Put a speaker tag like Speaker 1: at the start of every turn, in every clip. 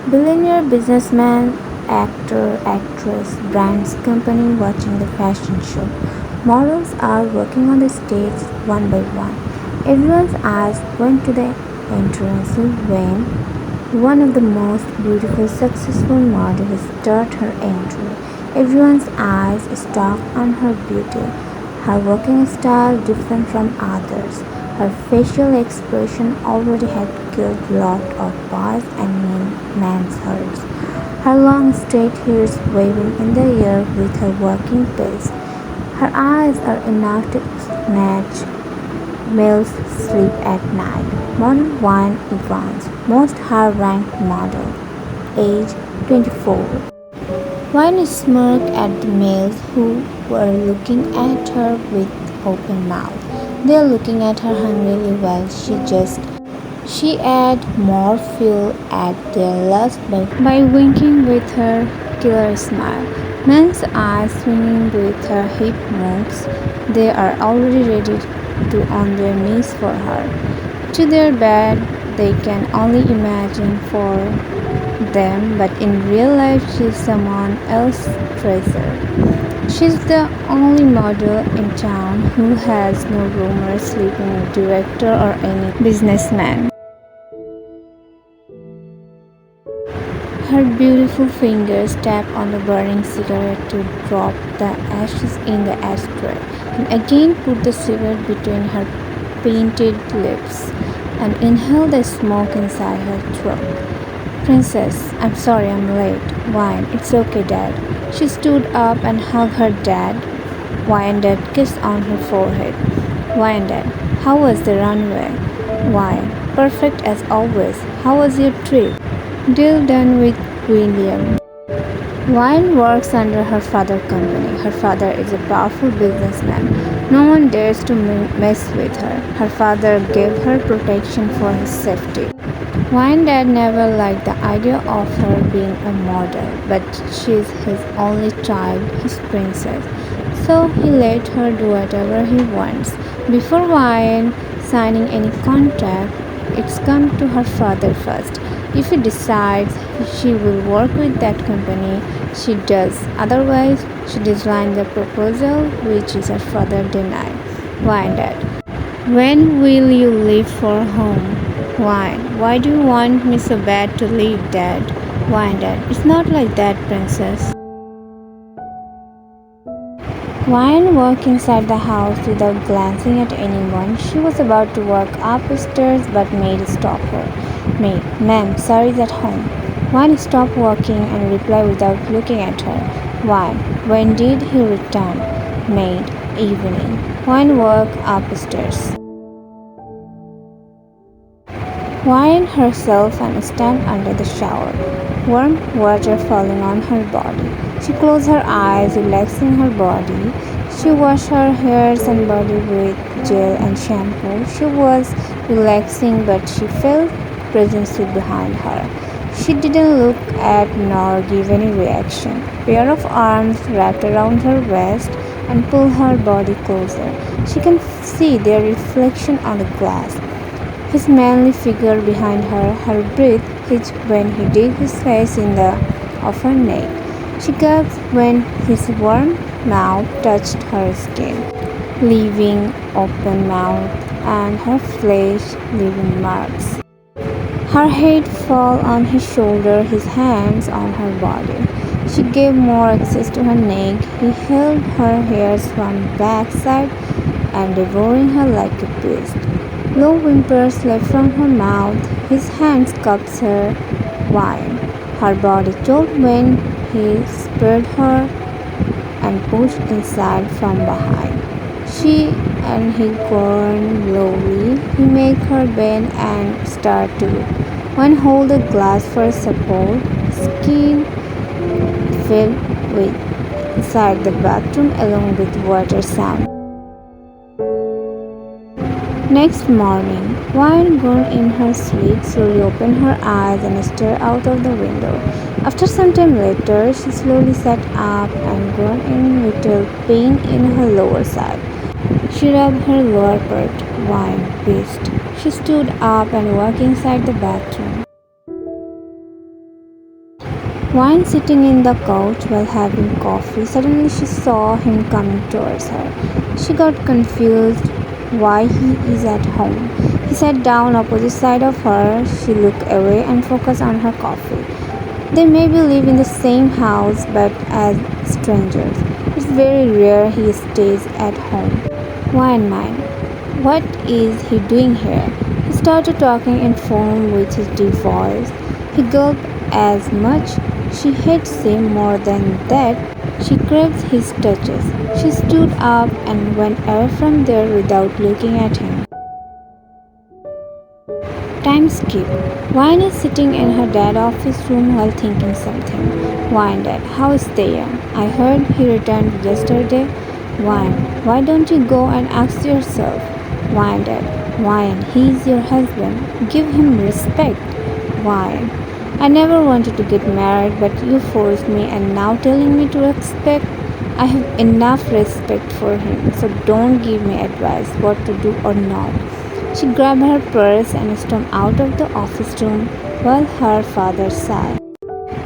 Speaker 1: Billionaire businessman, actor, actress, brands, company watching the fashion show. Models are walking on the stage one by one. Everyone's eyes went to the entrance when one of the most beautiful, successful models started her entry. Everyone's eyes stuck on her beauty, her walking style different from others. Her facial expression already had killed lot of boys and men's hearts. Her long straight hairs waving in the air with her walking pace. Her eyes are enough to snatch males sleep at night. Model 1 Evans, most high-ranked model, age 24. Wine smirked at the males who were looking at her with open mouth. They're looking at her hungrily while she add more fuel at their lust by winking with her killer smile. Men's eyes swinging with her hip moves. They are already ready to on their knees for her. To their bed they can only imagine for them, but in real life she's someone else's treasure. She's the only model in town who has no rumor sleeping with director or any businessman. Her beautiful fingers tap on the burning cigarette to drop the ashes in the ashtray, and again put the cigarette between her painted lips and inhale the smoke inside her throat. Princess, I'm sorry I'm late. Wine, it's okay, Dad. She stood up and hugged her dad. Wine, Dad kissed on her forehead. Wine, Dad, how was the runway? Wine, perfect as always. How was your trip? Deal done with William. Wine works under her father's company. Her father is a powerful businessman. No one dares to mess with her. Her father gave her protection for his safety. Wine dad never liked the idea of her being a model, but she's his only child, his princess. So he let her do whatever he wants. Before Wine signing any contract, it's come to her father first. If he decides she will work with that company, she does. Otherwise, she declines the proposal, which is her father denied. Wine dad. When will you leave for home? Why do you want me so bad to leave, Dad? Wine Dad, it's not like that, Princess. Wine walked inside the house without glancing at anyone. She was about to walk upstairs, but Maid stopped her. Maid, ma'am, Sir is at home. Wine stopped walking and replied without looking at her. Wine, when did he return? Maid, evening. Wine walked upstairs. Wind herself and stand under the shower, warm water falling on her body. She closed her eyes, relaxing her body. She washed her hairs and body with gel and shampoo. She was relaxing, but she felt presence behind her. She didn't look at nor give any reaction. Pair of arms wrapped around her waist and pulled her body closer. She can see their reflection on the glass. His manly figure behind her, her breath hitched when he dipped his face in the of her neck. She gasped when his warm mouth touched her skin, leaving open mouth and her flesh leaving marks. Her head fell on his shoulder, his hands on her body. She gave more access to her neck. He held her hairs from backside and devouring her like a beast. Low whimpers left from her mouth. His hands cupped her wine. Her body told when he spread her and pushed inside from behind. She and he groaned slowly. He made her bend and start to one hold the glass for support. Skin filled with inside the bathroom along with water sound. Next morning, Wine gone in her sleep, slowly opened her eyes and stared out of the window. After some time later, she slowly sat up and groaned in little pain in her lower side. She rubbed her lower part. Wine pissed. She stood up and walked inside the bathroom. Wine sitting in the couch while having coffee. Suddenly she saw him coming towards her. She got confused why he is at home. He sat down opposite side of her. She looked away and focused on her coffee. They maybe live in the same house but as strangers. It's very rare he stays at home. Wine man, what is he doing here? He started talking in phone with his deep voice. He gulped as much. She hates him more than that. She craves his touches. She stood up and went away from there without looking at him. Time skip. Wine is sitting in her dad's office room while thinking something. Wine dad, how is Taehyung? I heard he returned yesterday. Wine, why don't you go and ask yourself? Wine dad, Wine, he is your husband. Give him respect. Wine, I never wanted to get married, but you forced me and now telling me to respect. I have enough respect for him, so don't give me advice what to do or not. She grabbed her purse and stormed out of the office room while her father sighed.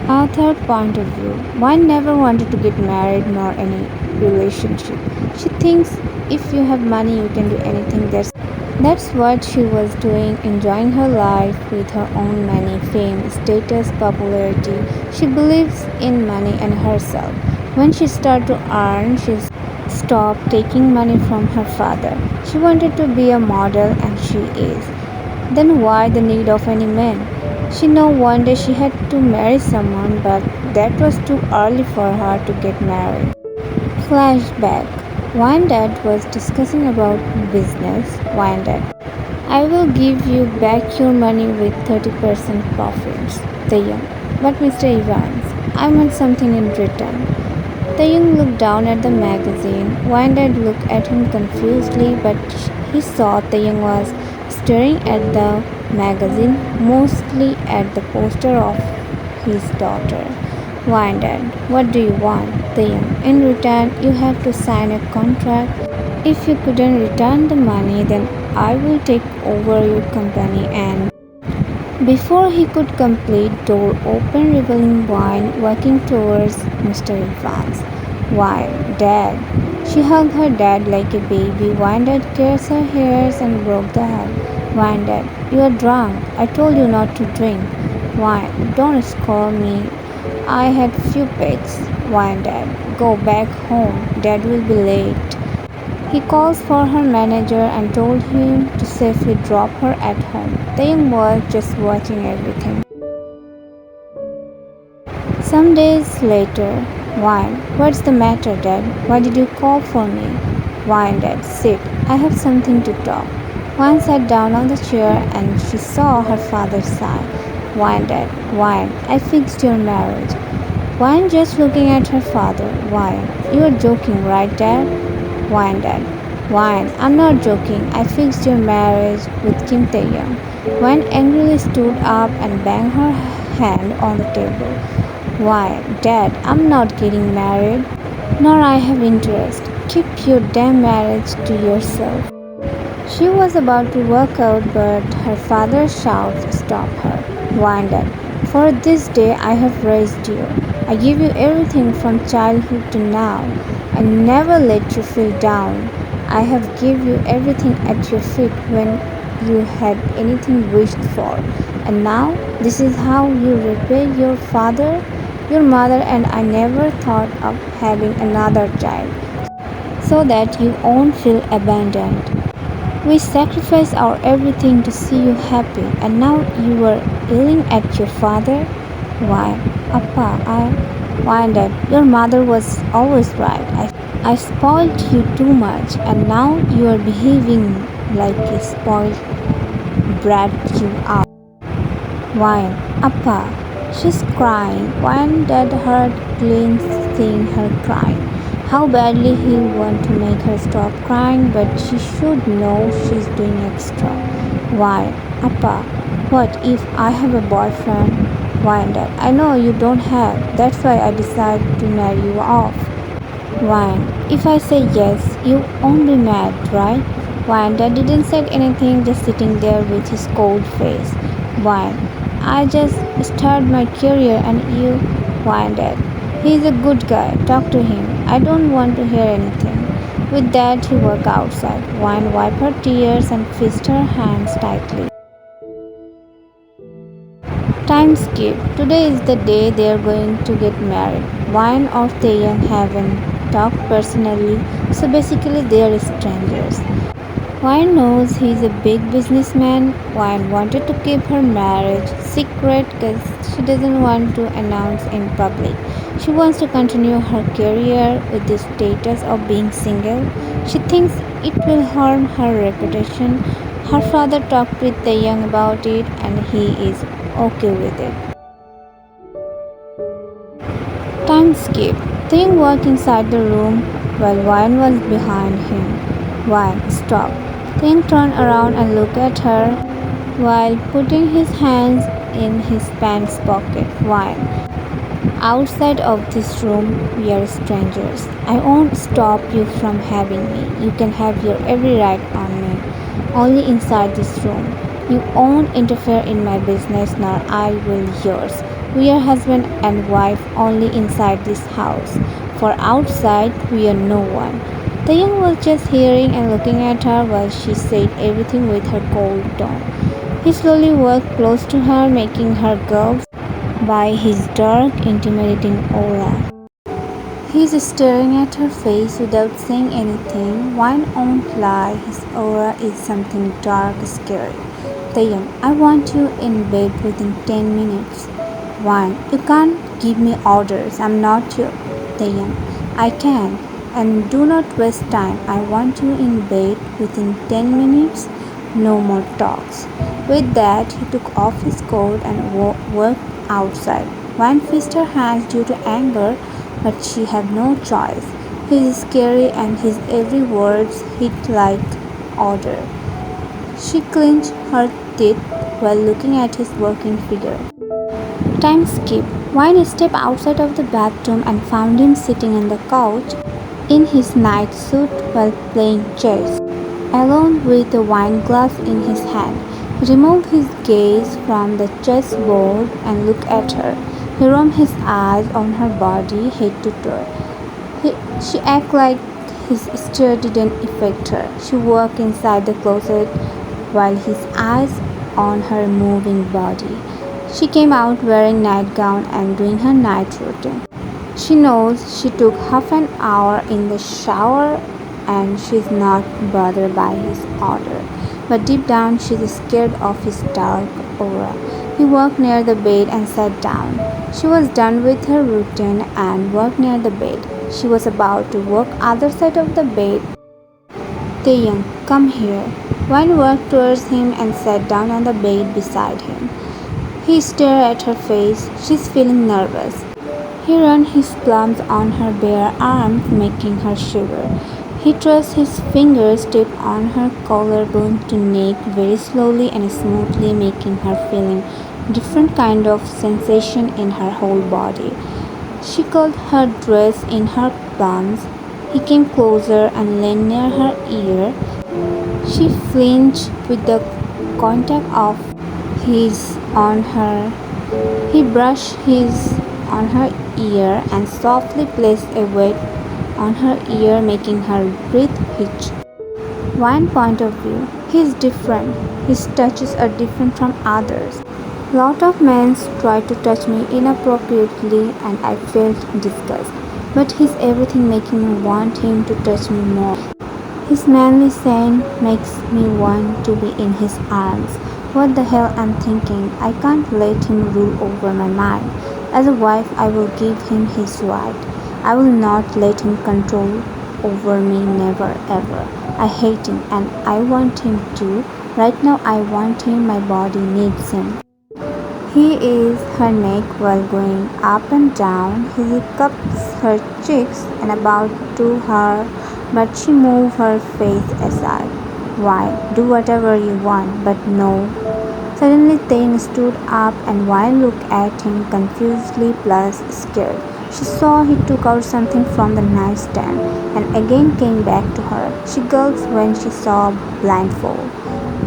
Speaker 1: Our third point of view. One never wanted to get married nor any relationship. She thinks if you have money you can do anything. That's what she was doing, enjoying her life with her own money, fame, status, popularity. She believes in money and herself. When she started to earn, she stopped taking money from her father. She wanted to be a model and she is. Then why the need of any man? She knew one day she had to marry someone, but that was too early for her to get married. Flashback. One dad was discussing about business. One dad, I will give you back your money with 30% profits. Taehyung, but Mr. Evans, I want something in return. Taehyung looked down at the magazine. One dad looked at him confusedly, but he saw Taehyung was staring at the magazine, mostly at the poster of his daughter. Wine dad, what do you want? Taehyung, in return, you have to sign a contract. If you couldn't return the money, then I will take over your company. And before he could complete, door opened, revealing Wine walking towards Mr. Evans. Wine, Dad. She hugged her dad like a baby. Wine dad caressed her hairs and broke the hug. Wine dad, you are drunk. I told you not to drink. Wine, don't scold me. I had few pegs. Wine dad, go back home. Dad will be late. He calls for her manager and told him to safely drop her at home. Taehyung was just watching everything. Some days later, Wine, what's the matter, Dad? Why did you call for me? Wine, Dad, sit. I have something to talk. Wine sat down on the chair and she saw her father sigh. Wine, Dad, Wine, I fixed your marriage. Wine just looking at her father. Wine, you are joking, right, Dad? Wine, Dad, Wine, I'm not joking. I fixed your marriage with Kim Taehyung. Wine angrily stood up and banged her hand on the table. Why, Dad, I'm not getting married, nor I have interest. Keep your damn marriage to yourself. She was about to walk out, but her father's shouts stopped her. Why, Dad, for this day I have raised you. I give you everything from childhood to now. I never let you feel down. I have give you everything at your feet when you had anything wished for. And now this is how you repay your father? Your mother and I never thought of having another child so that you won't feel abandoned. We sacrificed our everything to see you happy, and now you are yelling at your father? Why, why, Dad, your mother was always right. I spoiled you too much, and now you are behaving like a spoiled brat you are. Why, she's crying. One Dad heard Glenn seeing her crying. How badly he wanted to make her stop crying, but she should know she's doing extra. Why, what if I have a boyfriend? Why, Dad, I know you don't have. That's why I decided to marry you off. Why, if I say yes, you won't be mad, right? Why, Dad didn't say anything, just sitting there with his cold face. Why, I just started my career and whined at. He's a good guy. Talk to him. I don't want to hear anything. With that, he walked outside. Wine wiped her tears and fixed her hands tightly. Time skip. Today is the day they are going to get married. Wine or Taehyung haven't talked personally, so basically they are strangers. Wine knows he's a big businessman. Wine wanted to keep her marriage secret because she doesn't want to announce in public. She wants to continue her career with the status of being single. She thinks it will harm her reputation. Her father talked with Taehyung about it and he is okay with it. Time skip. Taehyung walked inside the room while Wine was behind him. Wine, stop. Taehyung turned around and looked at her while putting his hands in his pants pocket. Wine, outside of this room, we are strangers. I won't stop you from having me. You can have your every right on me. Only inside this room. You won't interfere in my business, nor I will yours. We are husband and wife only inside this house. For outside, we are no one. Taehyung was just hearing and looking at her while she said everything with her cold tone. He slowly walked close to her, making her gasped by his dark, intimidating aura. He's staring at her face without saying anything. Wine won't lie, his aura is something dark, scary. Taehyung, I want you in bed within 10 minutes. Wine, you can't give me orders. I'm not your Taehyung. I can. And do not waste time. I want you in bed within 10 minutes. No more talks. With that, he took off his coat and walked outside. Wine fixed her hands due to anger, but she had no choice. He is scary and his every word hit like order. She clenched her teeth while looking at his working figure. Time skip. Wine stepped outside of the bathroom and found him sitting on the couch in his night suit while playing chess, alone with a wine glass in his hand. He removed his gaze from the chessboard and looked at her. He roamed his eyes on her body, head to toe. She acted like his stare didn't affect her. She walked inside the closet while his eyes on her moving body. She came out wearing nightgown and doing her night routine. She knows she took half an hour in the shower and she's not bothered by his order. But deep down she's scared of his dark aura. He walked near the bed and sat down. She was done with her routine and walked near the bed. She was about to walk other side of the bed. Taehyung, come here. Wine walked towards him and sat down on the bed beside him. He stared at her face. She's feeling nervous. He ran his palms on her bare arms, making her shiver. He traced his fingers deep on her collarbone to neck very slowly and smoothly, making her feeling different kind of sensation in her whole body. She caught her dress in her palms. He came closer and leaned near her ear. She flinched with the contact of his on her. He brushed his on her ear and softly placed a weight on her ear, making her breath hitch. One point of view, he is different. His touches are different from others. Lot of men tried to touch me inappropriately and I felt disgust. But he's everything, making me want him to touch me more. His manly scent makes me want to be in his arms. What the hell I'm thinking? I can't let him rule over my mind. As a wife, I will give him his right. I will not let him control over me, never ever. I hate him and I want him to. Right now I want him, my body needs him. He is her neck while going up and down. He cups her cheeks and about to her, but she moved her face aside. Why? Do whatever you want, but no. Suddenly Taehyung stood up and Wai looked at him confusedly plus scared. She saw he took out something from the nightstand and again came back to her. She gulped when she saw blindfold.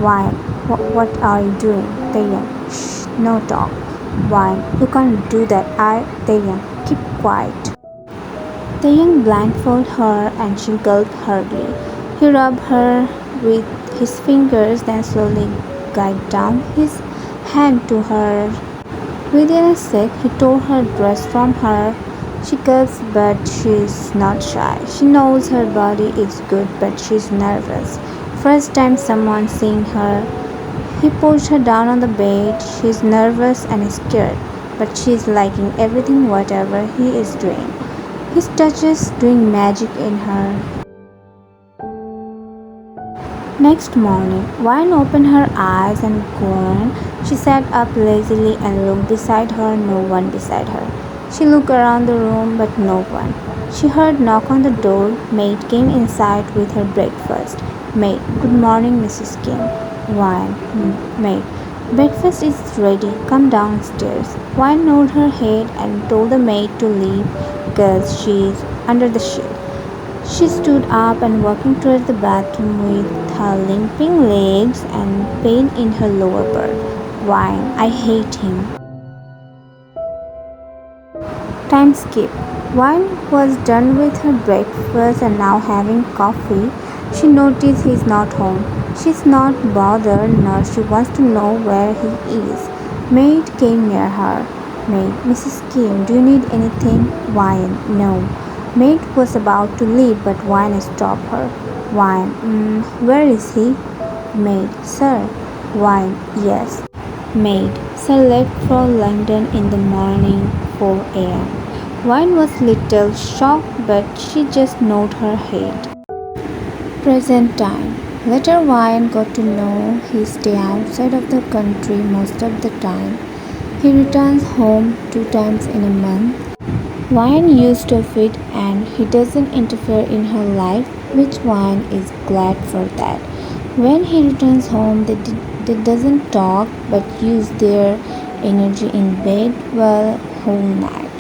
Speaker 1: Why? What are you doing? Taehyung, shh, no talk. Why? You can't do that. Taehyung, keep quiet. Taehyung blindfolded her and she gulped hurriedly. He rubbed her with his fingers, then slowly guided down his hand to her. Within a sec, he tore her dress from her. She curves, but she's not shy. She knows her body is good, but she's nervous. First time someone seeing her. He pushed her down on the bed. She's nervous and scared, but she's liking everything whatever he is doing. His touch is doing magic in her. Next morning, Wine opened her eyes and groaned. She sat up lazily and looked beside her, no one beside her. She looked around the room, but no one. She heard knock on the door. Maid came inside with her breakfast. Maid, good morning, Mrs. Kim. Wine, maid. Breakfast is ready. Come downstairs. Wine nodded her head and told the maid to leave because she's under the sheet. She stood up and walking towards the bathroom with her limping legs and pain in her lower berth. Wine, I hate him. Time skip. Wine was done with her breakfast and now having coffee. She noticed he's not home. She's not bothered, nor she wants to know where he is. Maid came near her. Maid, Mrs. Kim, do you need anything? Wine, no. Maid was about to leave, but Wine stopped her. Wine, where is he? Maid, sir. Wine, yes. Maid, sir left for London in the morning 4 a.m. Wine was little shocked, but she just nodded her head. Present time. Later Wine got to know he stays outside of the country most of the time. He returns home 2 times in a month. Wine used to it and he doesn't interfere in her life, which Wine is glad for that. When he returns home, they doesn't talk but use their energy in bed whole night.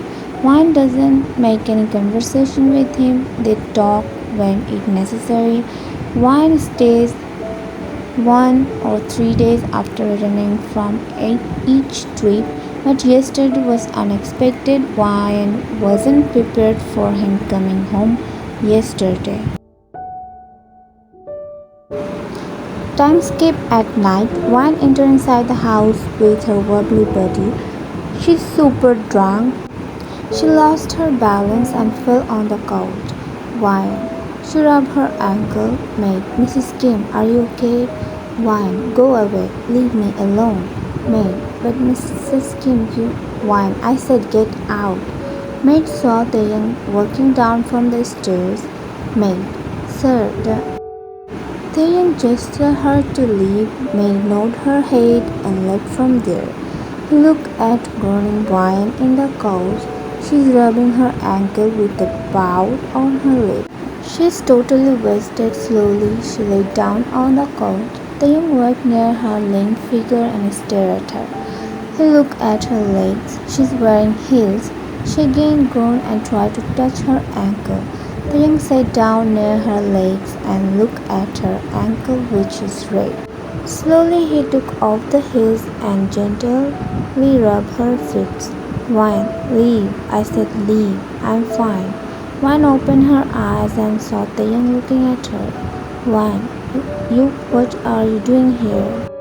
Speaker 1: Wine doesn't make any conversation with him. They talk when it necessary. Wine stays 1 or 3 days after returning from each trip, but yesterday was unexpected. Wine wasn't prepared for him coming home yesterday. Time skip at night. Wine entered inside the house with her wobbly body. She's super drunk. She lost her balance and fell on the couch. Wine. She rubbed her ankle. Maid, Mrs. Kim, are you okay? Wine, go away. Leave me alone. Maid, but Mrs. Kim, you. Wine, I said get out. Maid saw Taehyung walking down from the stairs. Maid, sir, Taehyung gestured her to leave. Maid nodded her head and left from there. He looked at groaning Wine in the couch. She's rubbing her ankle with a bow on her lip. She's totally wasted. Slowly, she lay down on the couch. Taehyung walked near her limp figure and stared at her. He looked at her legs. She's wearing heels. She again groaned and tried to touch her ankle. Taehyung sat down near her legs and looked at her ankle, which is red. Slowly, he took off the heels and gently rubbed her feet. Wine, leave. I said leave. I'm fine. Wine opened her eyes and saw Taehyung looking at her. Wine, what are you doing here?